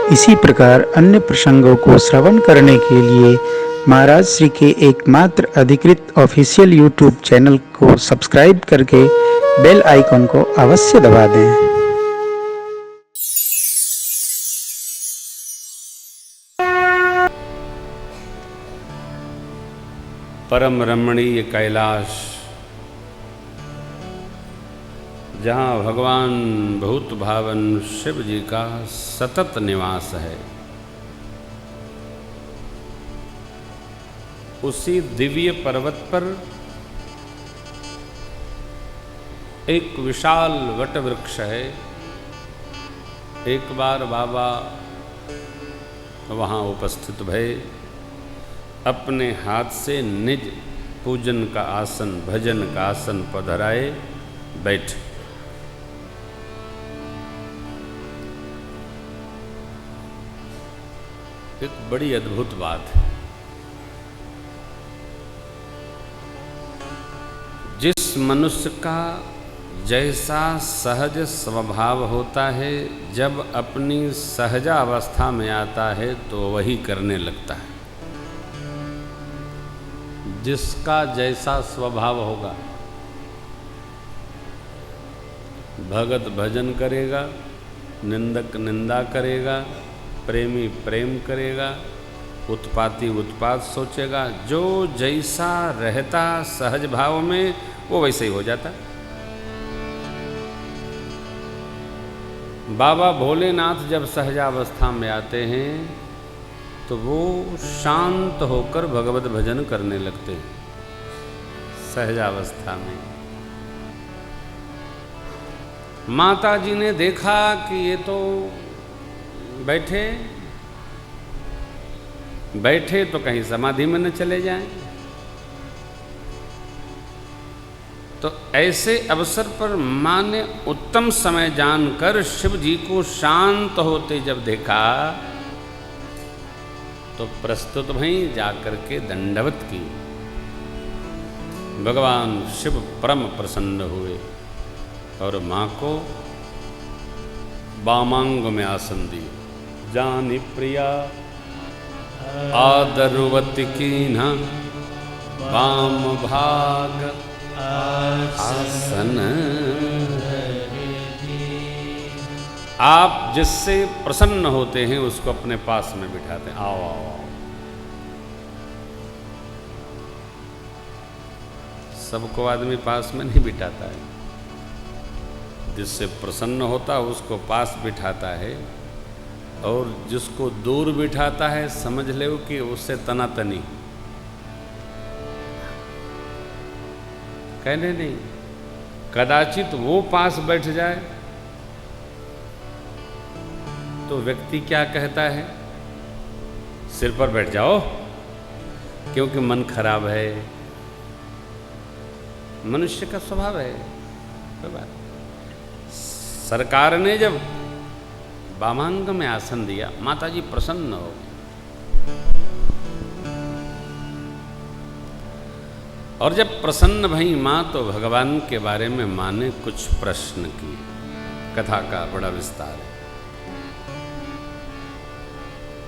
इसी प्रकार अन्य प्रसंगों को श्रवण करने के लिए महाराज श्री के एकमात्र अधिकृत ऑफिशियल यूट्यूब चैनल को सब्सक्राइब करके बेल आइकन को अवश्य दबा दें। परम रमणीय कैलाश, जहाँ भगवान भूत भावन शिव जी का सतत निवास है, उसी दिव्य पर्वत पर एक विशाल वट वृक्ष है। एक बार बाबा वहाँ उपस्थित भये, अपने हाथ से निज पूजन का आसन, भजन का आसन पधराए बैठे। एक बड़ी अद्भुत बात है। जिस मनुष्य का जैसा सहज स्वभाव होता है, जब अपनी सहजा अवस्था में आता है तो वही करने लगता है। जिसका जैसा स्वभाव होगा, भगत भजन करेगा, निंदक निंदा करेगा, प्रेमी प्रेम करेगा, उत्पाती उत्पात सोचेगा। जो जैसा रहता सहज भाव में, वो वैसे ही हो जाता। बाबा भोलेनाथ जब सहजावस्था में आते हैं तो वो शांत होकर भगवत भजन करने लगते हैं सहजावस्था में। माता जी ने देखा कि ये तो बैठे बैठे तो कहीं समाधि में न चले जाएं। तो ऐसे अवसर पर माँ ने उत्तम समय जानकर शिव जी को शांत होते जब देखा तो प्रस्तुत भई, जाकर के दंडवत की। भगवान शिव परम प्रसन्न हुए और माँ को वामांग में आसन दिए। जानी प्रिया आदरवती कीन्हा वाम भाग आसन। आप जिससे प्रसन्न होते हैं उसको अपने पास में बिठाते हैं। आओ आओ आओ। सबको आदमी पास में नहीं बिठाता है, जिससे प्रसन्न होता है उसको पास बिठाता है, और जिसको दूर बिठाता है समझ लो कि उससे तनातनी। कहने नहीं, कदाचित वो पास बैठ जाए तो व्यक्ति क्या कहता है, सिर पर बैठ जाओ, क्योंकि मन खराब है। मनुष्य का स्वभाव है। कोई बात। सरकार ने जब वामांग में आसन दिया, माता जी प्रसन्न हो गई। और जब प्रसन्न भई माँ, तो भगवान के बारे में माँ ने कुछ प्रश्न किए। कथा का बड़ा विस्तार है।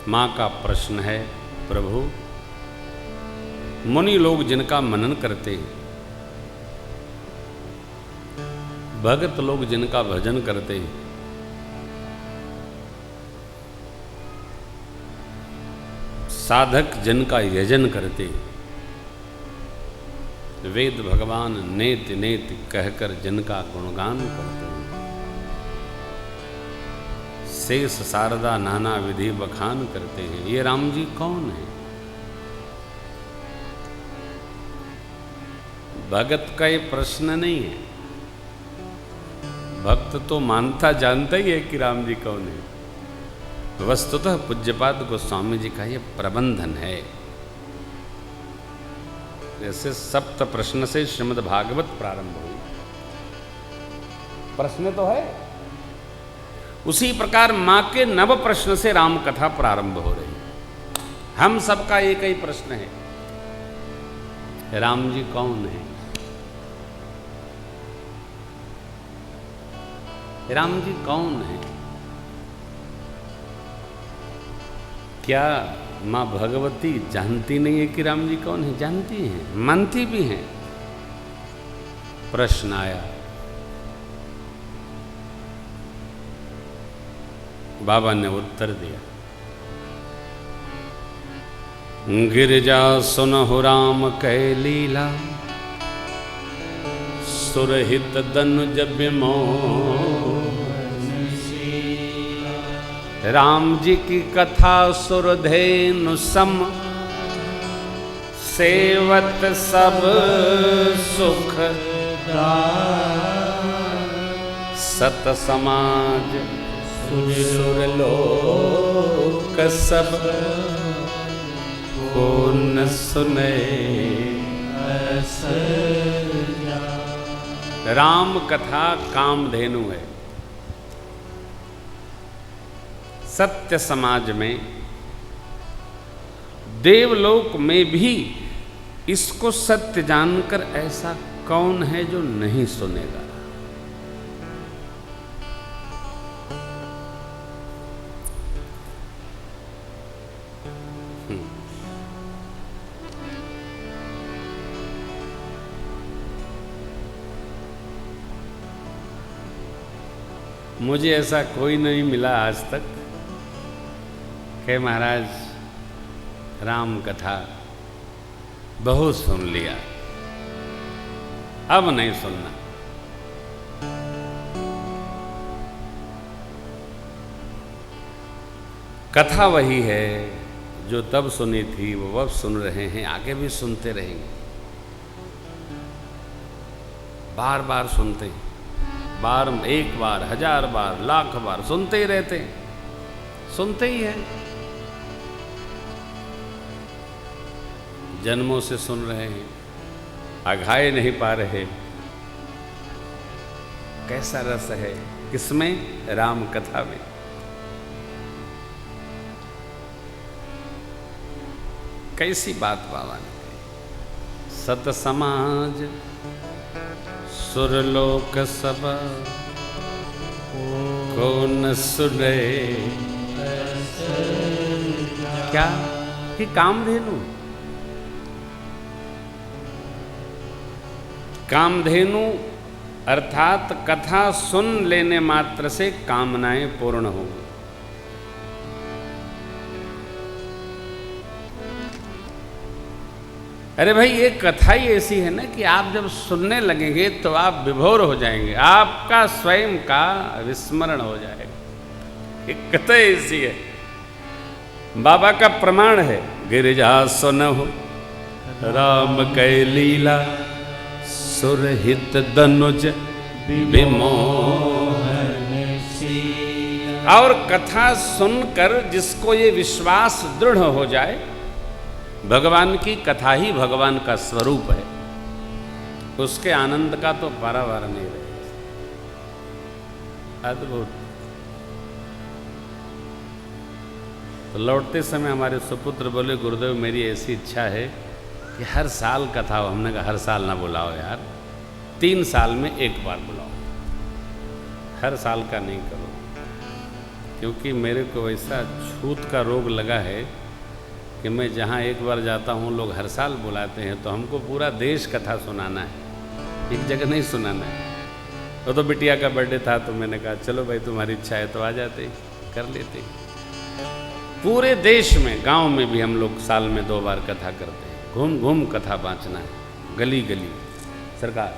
माँ का प्रश्न है, प्रभु, मुनि लोग जिनका मनन करते हैं, भगत लोग जिनका भजन करते हैं, साधक जिनका यजन करते हैं, वेद भगवान नेति नेति कहकर जिनका गुणगान करते हैं, शेष शारदा नाना विधि बखान करते हैं, ये राम जी कौन है? भगत का ये प्रश्न नहीं है। भक्त तो मानता जानता ही है कि राम जी कौन है। वस्तुतः पूज्यपाद गोस्वामी जी का ये प्रबंधन है। जैसे सप्त प्रश्न से श्रीमद् भागवत प्रारंभ हुई, प्रश्न तो है, उसी प्रकार माँ के नव प्रश्न से राम कथा प्रारंभ हो रही। हम सबका एक ही प्रश्न है, राम जी कौन है? राम जी कौन है? क्या माँ भगवती जानती नहीं है कि राम जी कौन है? जानती हैं, मानती भी हैं। प्रश्न आया, बाबा ने उत्तर दिया, गिरिजा सुनहु राम कै लीला, सुरहित दनुज विमोह। राम जी की कथा सुरधेनु सम, सेवत सब सुख सत समाज सुरलोक सब, को न सुने। राम कथा कामधेनु है। सत्य समाज में, देवलोक में भी इसको सत्य जानकर ऐसा कौन है जो नहीं सुनेगा? मुझे ऐसा कोई नहीं मिला आज तक कि महाराज राम कथा बहुत सुन लिया, अब नहीं सुनना। कथा वही है जो तब सुनी थी, वो अब सुन रहे हैं, आगे भी सुनते रहेंगे। बार बार सुनते हैं, बार, एक बार, 1000 बार, लाख बार सुनते ही रहते हैं, सुनते ही हैं। जन्मों से सुन रहे हैं, अघाए नहीं पा रहे। कैसा रस है किसमें? राम कथा में। कैसी बात बाबा ने कही, सत समाज सुरलोक सब, को न सुने। क्या कि कामधेनु, कामधेनु अर्थात कथा सुन लेने मात्र से कामनाएं पूर्ण होंगी। अरे भाई, ये कथा ही ऐसी है ना कि आप जब सुनने लगेंगे तो आप विभोर हो जाएंगे, आपका स्वयं का विस्मरण हो जाएगा। एक कथा ऐसी है, बाबा का प्रमाण है, गिरिजा सुनहु राम कै लीला, सुरहित दनुज विमोहन। और कथा सुनकर जिसको ये विश्वास दृढ़ हो जाए, भगवान की कथा ही भगवान का स्वरूप है, उसके आनंद का तो पारावार नहीं रहेगा। अद्भुत। तो लौटते समय हमारे सुपुत्र बोले, गुरुदेव मेरी ऐसी इच्छा है कि हर साल कथा हो। हमने कहा हर साल ना बुलाओ यार, 3 साल में एक बार बुलाओ, हर साल का नहीं करो। क्योंकि मेरे को वैसा छूत का रोग लगा है कि मैं जहाँ एक बार जाता हूँ लोग हर साल बुलाते हैं, तो हमको पूरा देश कथा सुनाना है, एक जगह नहीं सुनाना है। तो बिटिया का बर्थडे था तो मैंने कहा चलो भाई तुम्हारी इच्छा है तो आ जाते, कर लेते। पूरे देश में, गांव में भी हम लोग साल में 2 बार कथा करते हैं। घूम घूम कथा बाँचना है, गली गली सरकार,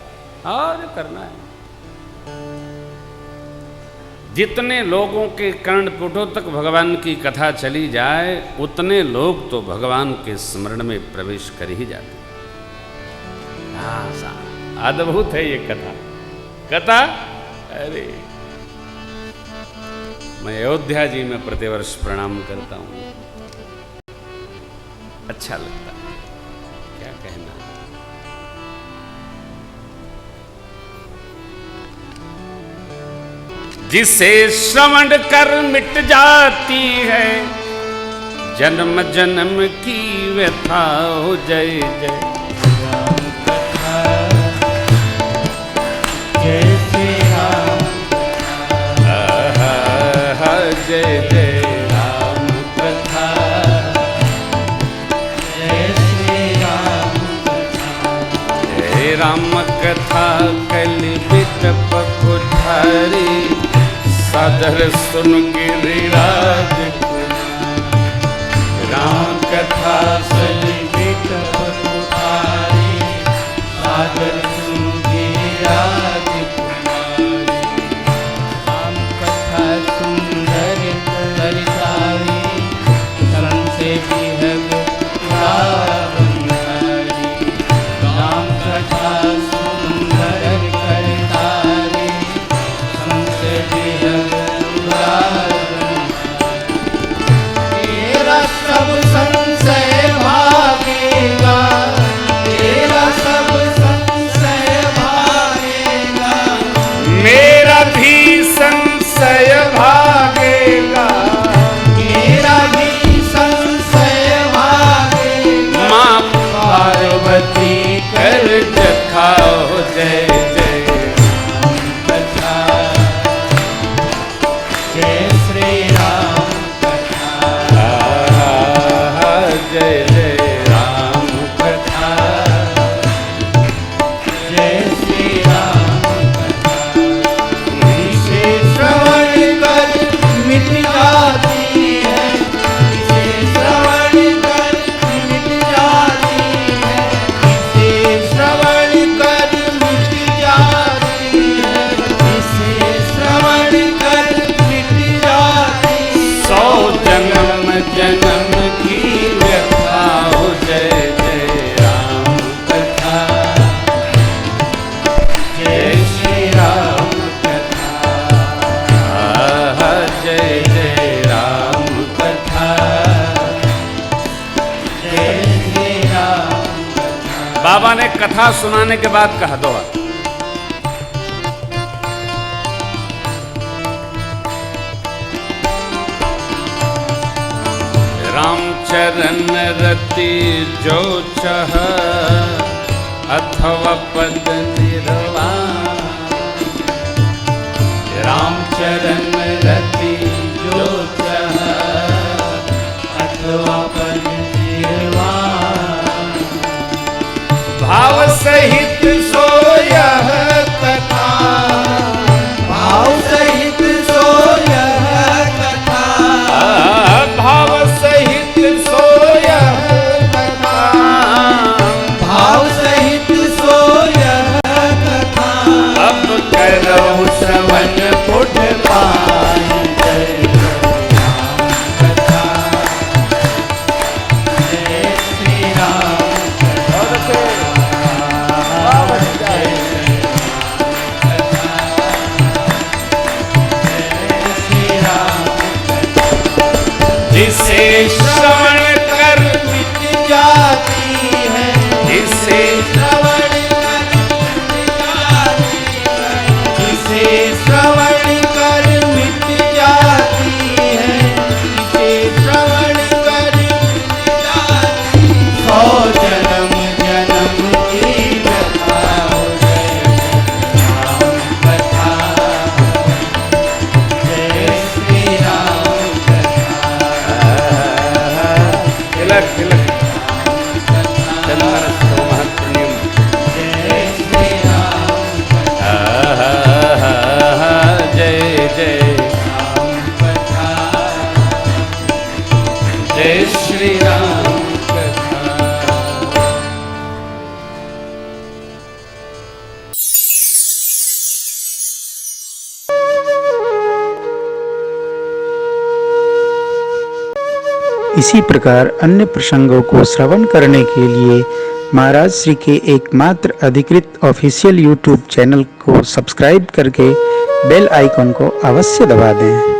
और करना है। जितने लोगों के कर्णपुटों तक भगवान की कथा चली जाए, उतने लोग तो भगवान के स्मरण में प्रवेश कर ही जाते। अद्भुत है ये कथा। कथा, अरे मैं अयोध्या जी में प्रतिवर्ष प्रणाम करता हूँ, अच्छा लगता है, क्या कहना। जिसे श्रवण कर मिट जाती है जन्म जन्म की व्यथा हो। जय जय राम कथा, जय श्री राम कथा, जय जय राम कथा, राम कथा कलि बिटप कुठारी, सादर सुन गिरिराज कुमारी। राम कथा कलि बिटप कुठारी, सादर सुन गिरिराज कुमारी। राम कथा सुंदर करितारी, सन से विहग पुरावंधारी। राम कथा सुंदर करितारी, सन से विहग पुरावंधारी। तेरा सब संशय भागेगा, तेरा सब संशय भागेगा, मेरा भी संशय भागेगा, मेरा भी संशय भागेगा। माँ पार्वती कर जखाओ जय जय। राम कथा, जय श्री राम कथा, जय जय राम कथा, जय श्री राम कथा। इसे श्रवण कर मिट जाती है, इसे श्रवण कर मिट जाती है, इसे श्रवण कर मिट जाती है, इसे श्रवण कर मिट जाती है। 100 जन्म जन्म की व्यथा हो जय जय राम कथा, जय श्री राम कथा, जय जय राम कथा, जय श्री राम कथा। बाबा ने कथा सुनाने के बाद कहा दोहा, रामचरण रति जो चह, अथवा पद निर्वाण। रामचरण रति जो चह, अथवा पद निर्वाण। भाव सहित सो यह कथा, भाव सहित सो यह कथा, भाव सहित सो यह कथा, भाव सहित सो यह कथा। अब करो श्रवण पुट पाई, जय राम कथा, जय श्री राम कथा, जय श्री राम कथा। जिसे श्रवण कर मिट जाती है, जिसे श्रवण कर मिट जाती है, जिसे श्रवण कर मिट जाती है, जिसे श्रवण कर मिट जाती है। 100 जन्म जन्म की व्यथा हो जय राम कथा, जय श्री राम कथा, तिलक तिलक चंदन महत्वनियम। जय श्री राम कथा, जय जय राम कथा, जय श्री राम कथा। इसी प्रकार अन्य प्रसंगों को श्रवण करने के लिए महाराज श्री के एकमात्र अधिकृत ऑफिशियल यूट्यूब चैनल को सब्सक्राइब करके बेल आइकन को अवश्य दबा दें।